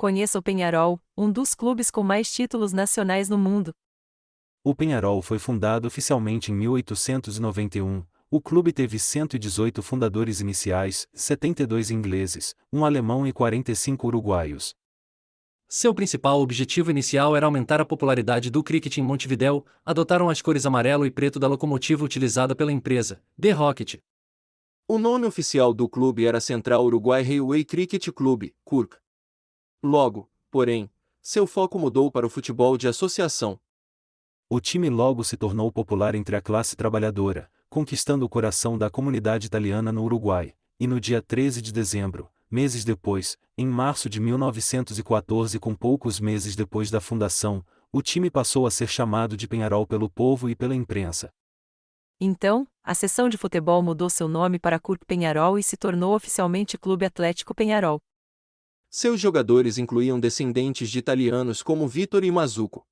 Conheça o Peñarol, um dos clubes com mais títulos nacionais no mundo. O Peñarol foi fundado oficialmente em 1891. O clube teve 118 fundadores iniciais, 72 ingleses, um alemão e 45 uruguaios. Seu principal objetivo inicial era aumentar a popularidade do cricket em Montevidéu. Adotaram as cores amarelo e preto da locomotiva utilizada pela empresa, The Rocket. O nome oficial do clube era Central Uruguay Railway Cricket Club, CURC. Logo, porém, seu foco mudou para o futebol de associação. O time logo se tornou popular entre a classe trabalhadora, conquistando o coração da comunidade italiana no Uruguai, e no dia 13 de dezembro, meses depois, em março de 1914, com poucos meses depois da fundação, o time passou a ser chamado de Peñarol pelo povo e pela imprensa. Então, a seção de futebol mudou seu nome para CURC Peñarol e se tornou oficialmente Clube Atlético Peñarol. Seus jogadores incluíam descendentes de italianos como Vitor e Mazuco.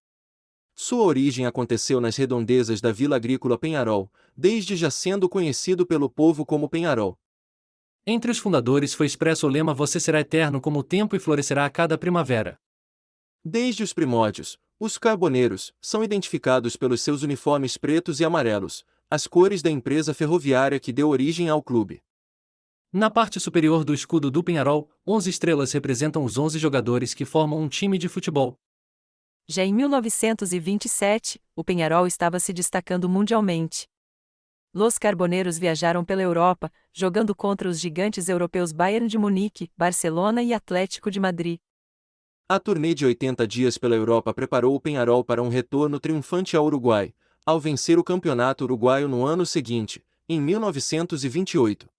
Sua origem aconteceu nas redondezas da Vila Agrícola Peñarol, desde já sendo conhecido pelo povo como Peñarol. Entre os fundadores foi expresso o lema Você será eterno como o tempo e florescerá a cada primavera. Desde os primórdios, os carboneiros são identificados pelos seus uniformes pretos e amarelos, as cores da empresa ferroviária que deu origem ao clube. Na parte superior do escudo do Peñarol, 11 estrelas representam os 11 jogadores que formam um time de futebol. Já em 1927, o Peñarol estava se destacando mundialmente. Los Carboneiros viajaram pela Europa, jogando contra os gigantes europeus Bayern de Munique, Barcelona e Atlético de Madrid. A turnê de 80 dias pela Europa preparou o Peñarol para um retorno triunfante ao Uruguai, ao vencer o campeonato uruguaio no ano seguinte, em 1928.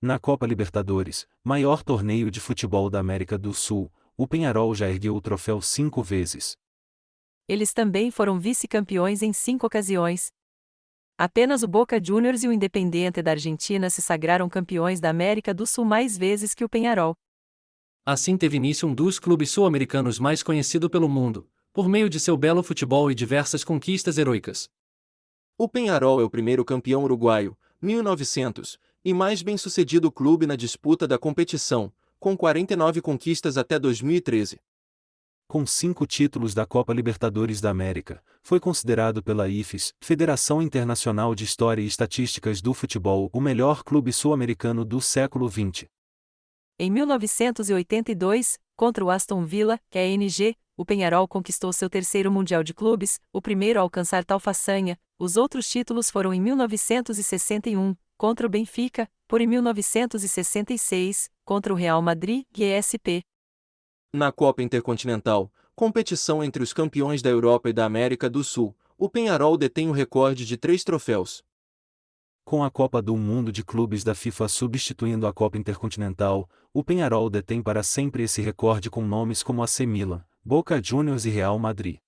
Na Copa Libertadores, maior torneio de futebol da América do Sul, o Peñarol já ergueu o troféu 5 vezes. Eles também foram vice-campeões em 5 ocasiões. Apenas o Boca Juniors e o Independiente da Argentina se sagraram campeões da América do Sul mais vezes que o Peñarol. Assim teve início um dos clubes sul-americanos mais conhecido pelo mundo, por meio de seu belo futebol e diversas conquistas heroicas. O Peñarol é o primeiro campeão uruguaio, 1900, e mais bem-sucedido clube na disputa da competição, com 49 conquistas até 2013. Com 5 títulos da Copa Libertadores da América, foi considerado pela IFES, Federação Internacional de História e Estatísticas do Futebol, o melhor clube sul-americano do século XX. Em 1982, contra o Aston Villa, KNG, o Peñarol conquistou seu terceiro Mundial de Clubes, o primeiro a alcançar tal façanha. Os outros títulos foram em 1961, contra o Benfica, por em 1966, contra o Real Madrid, GSP. Na Copa Intercontinental, competição entre os campeões da Europa e da América do Sul, o Peñarol detém o recorde de 3 troféus. Com a Copa do Mundo de Clubes da FIFA substituindo a Copa Intercontinental, o Peñarol detém para sempre esse recorde com nomes como AC Milan, Boca Juniors e Real Madrid.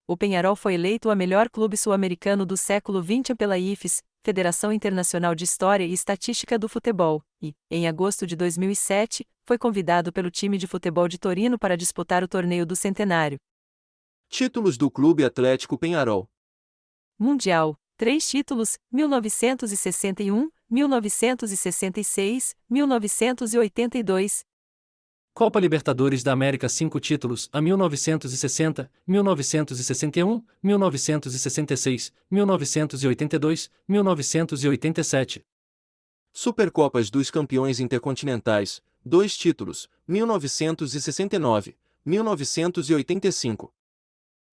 O Peñarol foi eleito o melhor clube sul-americano do século XX pela IFES, Federação Internacional de História e Estatística do Futebol, e, em agosto de 2007, foi convidado pelo time de futebol de Torino para disputar o torneio do Centenário. Títulos do Clube Atlético Peñarol. Mundial: 3 títulos, 1961, 1966, 1982. Copa Libertadores da América 5 títulos, a 1960, 1961, 1966, 1982, 1987. Supercopas dos Campeões Intercontinentais, 2 títulos, 1969, 1985.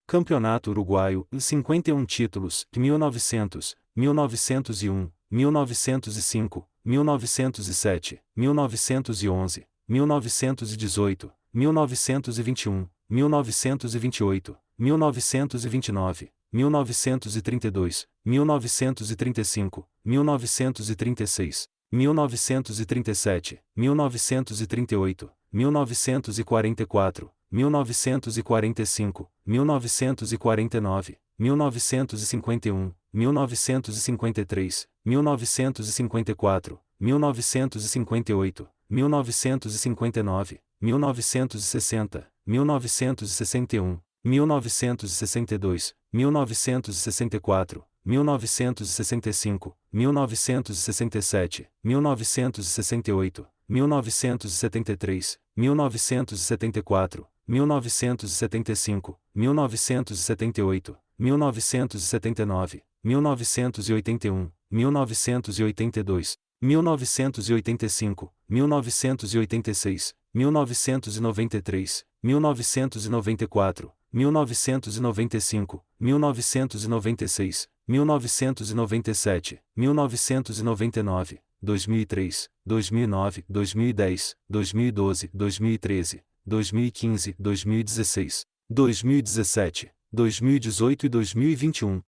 Campeonato Uruguaio, 51 títulos, 1900, 1901, 1905, 1907, 1911, 1918, 1921, 1928, 1929, 1932, 1935, 1936, 1937, 1938, 1944, 1945, 1949, 1951, 1953, 1954, 1958, 1959, 1960, 1961, 1962, 1964, 1965, 1967, 1968, 1973, 1974, 1975, 1978, 1979, 1981, 1982, 1985, 1986, 1993, 1994, 1995, 1996, 1997, 1999, 2003, 2009, 2010, 2012, 2013, 2015, 2016, 2017, 2018 e 2021.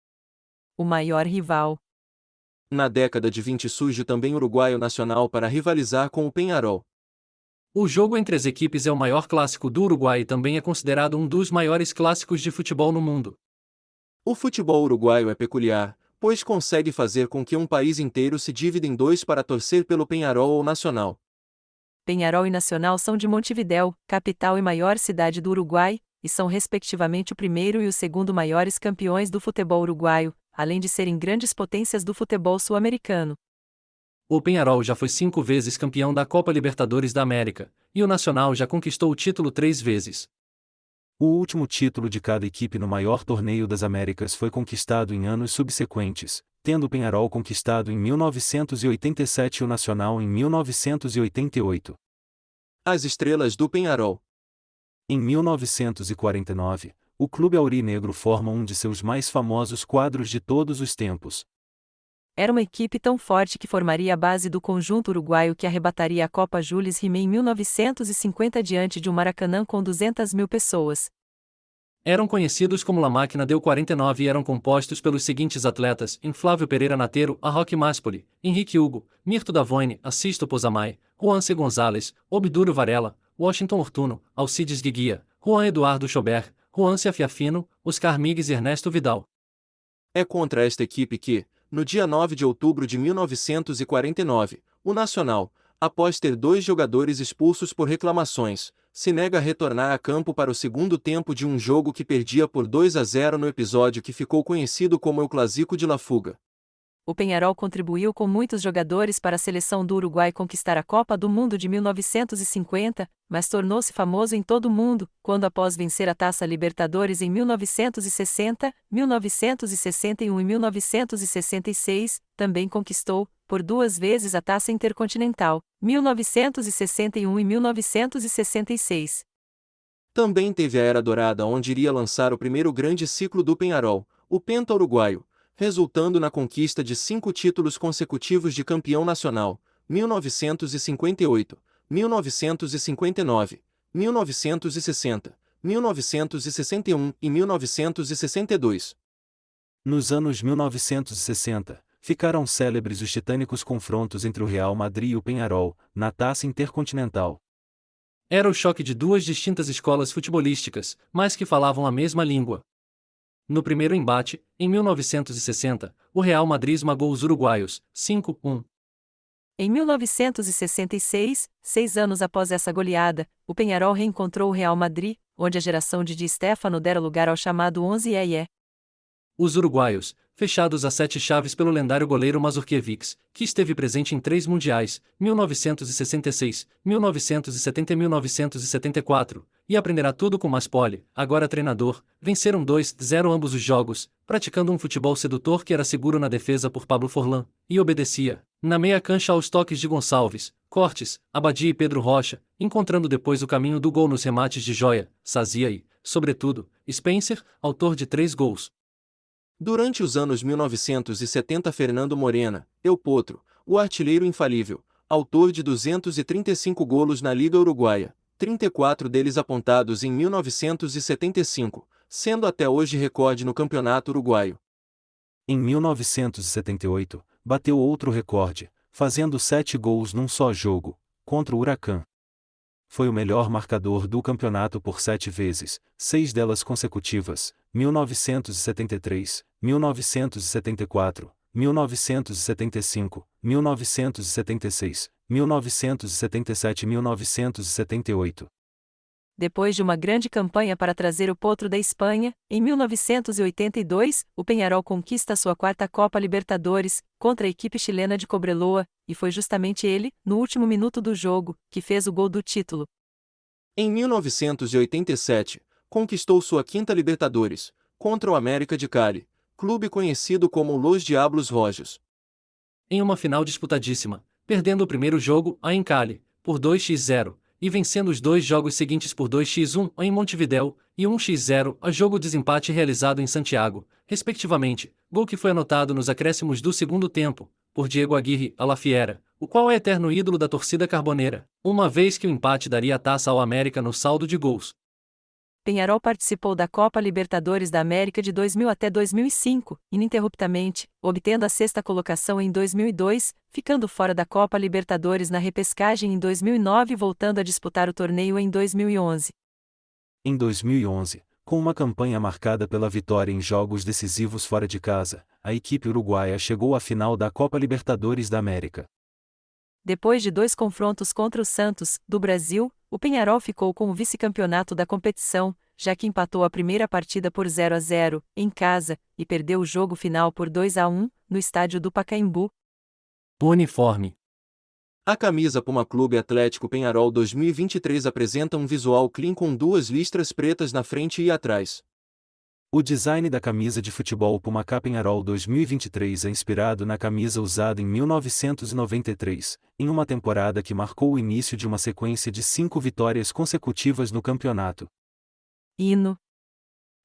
O maior rival. Na década de 20 surge também o Uruguaio Nacional para rivalizar com o Peñarol. O jogo entre as equipes é o maior clássico do Uruguai e também é considerado um dos maiores clássicos de futebol no mundo. O futebol uruguaio é peculiar, pois consegue fazer com que um país inteiro se divida em dois para torcer pelo Peñarol ou Nacional. Peñarol e Nacional são de Montevidéu, capital e maior cidade do Uruguai, e são respectivamente o primeiro e o segundo maiores campeões do futebol uruguaio, além de serem grandes potências do futebol sul-americano. O Peñarol já foi 5 vezes campeão da Copa Libertadores da América, e o Nacional já conquistou o título 3 vezes. O último título de cada equipe no maior torneio das Américas foi conquistado em anos subsequentes, tendo o Peñarol conquistado em 1987 e o Nacional em 1988. As estrelas do Peñarol. Em 1949, o Clube Aurinegro forma um de seus mais famosos quadros de todos os tempos. Era uma equipe tão forte que formaria a base do conjunto uruguaio que arrebataria a Copa Jules Rimet em 1950 diante de um Maracanã com 200.000 pessoas. Eram conhecidos como La Máquina del 49 e eram compostos pelos seguintes atletas: Flávio Pereira Nateiro, Arroque Maspoli, Henrique Hugo, Mirto Davoine, Assisto Pozamay, Juan C. Gonzalez, Obdúrio Varela, Washington Ortuno, Alcides Guiguia, Juan Eduardo Schobert, Juan Fiafino, Oscar Migues e Ernesto Vidal. É contra esta equipe que, no dia 9 de outubro de 1949, o Nacional, após ter 2 jogadores expulsos por reclamações, se nega a retornar a campo para o segundo tempo de um jogo que perdia por 2-0 no episódio que ficou conhecido como o Clásico de La Fuga. O Peñarol contribuiu com muitos jogadores para a seleção do Uruguai conquistar a Copa do Mundo de 1950, mas tornou-se famoso em todo o mundo, quando após vencer a Taça Libertadores em 1960, 1961 e 1966, também conquistou, por 2 vezes a Taça Intercontinental, 1961 e 1966. Também teve a Era Dourada onde iria lançar o primeiro grande ciclo do Peñarol, o Penta Uruguaio, resultando na conquista de 5 títulos consecutivos de campeão nacional, 1958, 1959, 1960, 1961 e 1962. Nos anos 1960, ficaram célebres os titânicos confrontos entre o Real Madrid e o Peñarol, na Taça Intercontinental. Era o choque de 2 distintas escolas futebolísticas, mas que falavam a mesma língua. No primeiro embate, em 1960, o Real Madrid esmagou os uruguaios, 5-1. Em 1966, 6 anos após essa goleada, o Peñarol reencontrou o Real Madrid, onde a geração de Di Stéfano dera lugar ao chamado 11 Yeye. Os uruguaios, fechados a 7 chaves pelo lendário goleiro Mazurkiewicz, que esteve presente em 3 mundiais, 1966, 1970 e 1974, e aprenderá tudo com Maspoli, agora treinador, venceram 2-0 ambos os jogos, praticando um futebol sedutor que era seguro na defesa por Pablo Forlán, e obedecia, na meia cancha aos toques de Gonçalves, Cortes, Abadia e Pedro Rocha, encontrando depois o caminho do gol nos remates de Joia, Sazia e, sobretudo, Spencer, autor de 3 gols. Durante os anos 1970 Fernando Morena, El Potro, o artilheiro infalível, autor de 235 golos na Liga Uruguaia, 34 deles apontados em 1975, sendo até hoje recorde no Campeonato Uruguaio. Em 1978, bateu outro recorde, fazendo 7 gols num só jogo, contra o Huracán. Foi o melhor marcador do campeonato por 7 vezes, 6 delas consecutivas, 1973, 1974, 1975, 1976, 1977 e 1978. Depois de uma grande campanha para trazer o Potro da Espanha, em 1982, o Peñarol conquista sua 4ª Copa Libertadores, contra a equipe chilena de Cobreloa, e foi justamente ele, no último minuto do jogo, que fez o gol do título. Em 1987, conquistou sua quinta Libertadores, contra o América de Cali, clube conhecido como Los Diablos Rojos. Em uma final disputadíssima, perdendo o primeiro jogo, em Cali, por 2-0, e vencendo os dois jogos seguintes por 2-1 em Montevidéu, e 1-0 a jogo desempate realizado em Santiago, respectivamente, gol que foi anotado nos acréscimos do segundo tempo, por Diego Aguirre Alafiera, o qual é eterno ídolo da torcida carboneira, uma vez que o empate daria a taça ao América no saldo de gols. Peñarol participou da Copa Libertadores da América de 2000 até 2005, ininterruptamente, obtendo a sexta colocação em 2002, ficando fora da Copa Libertadores na repescagem em 2009 e voltando a disputar o torneio em 2011. Em 2011, com uma campanha marcada pela vitória em jogos decisivos fora de casa, a equipe uruguaia chegou à final da Copa Libertadores da América. Depois de 2 confrontos contra o Santos, do Brasil, o Peñarol ficou com o vice-campeonato da competição, já que empatou a primeira partida por 0-0, em casa, e perdeu o jogo final por 2-1, no estádio do Pacaembu. Uniforme. A camisa Puma Clube Atlético Peñarol 2023 apresenta um visual clean com 2 listras pretas na frente e atrás. O design da camisa de futebol Puma Peñarol 2023 é inspirado na camisa usada em 1993, em uma temporada que marcou o início de uma sequência de 5 vitórias consecutivas no campeonato. Hino.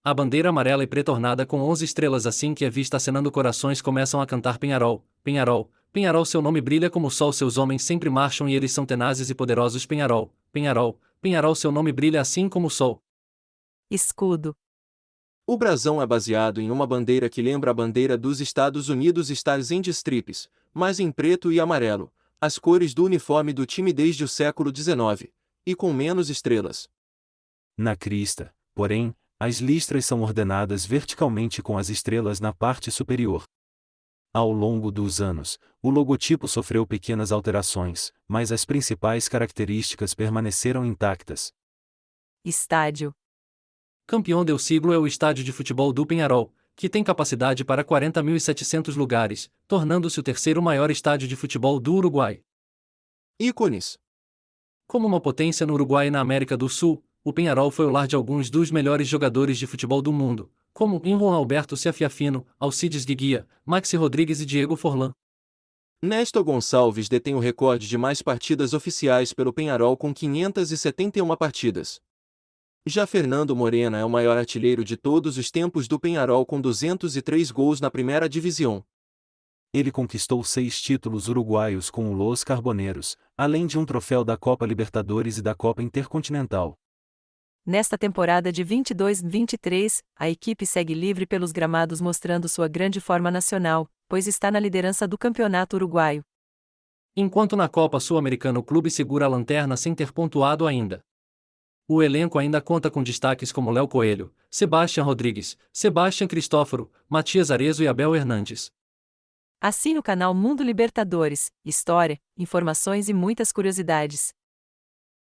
A bandeira amarela e preta ornada com 11 estrelas assim que é vista acenando corações começam a cantar Peñarol, Peñarol, Peñarol seu nome brilha como o sol seus homens sempre marcham e eles são tenazes e poderosos Peñarol, Peñarol, Peñarol seu nome brilha assim como o sol. Escudo. O brasão é baseado em uma bandeira que lembra a bandeira dos Estados Unidos Stars and Stripes, mas em preto e amarelo, as cores do uniforme do time desde o século XIX, e com menos estrelas. Na crista, porém, as listras são ordenadas verticalmente com as estrelas na parte superior. Ao longo dos anos, o logotipo sofreu pequenas alterações, mas as principais características permaneceram intactas. Estádio. Campeão del Siglo é o estádio de futebol do Peñarol, que tem capacidade para 40.700 lugares, tornando-se o terceiro maior estádio de futebol do Uruguai. Ícones. Como uma potência no Uruguai e na América do Sul, o Peñarol foi o lar de alguns dos melhores jogadores de futebol do mundo, como Juan Alberto Ciafiafino, Alcides Guiguia, Maxi Rodrigues e Diego Forlán. Néstor Gonçalves detém o recorde de mais partidas oficiais pelo Peñarol com 571 partidas. Já Fernando Morena é o maior artilheiro de todos os tempos do Peñarol com 203 gols na primeira divisão. Ele conquistou 6 títulos uruguaios com o Los Carboneros, além de um troféu da Copa Libertadores e da Copa Intercontinental. Nesta temporada de 22-23, a equipe segue livre pelos gramados mostrando sua grande forma nacional, pois está na liderança do campeonato uruguaio. Enquanto na Copa Sul-Americana o clube segura a lanterna sem ter pontuado ainda. O elenco ainda conta com destaques como Léo Coelho, Sebastián Rodrigues, Sebastián Cristóforo, Matias Arezzo e Abel Hernandes. Assine o canal Mundo Libertadores, história, informações e muitas curiosidades.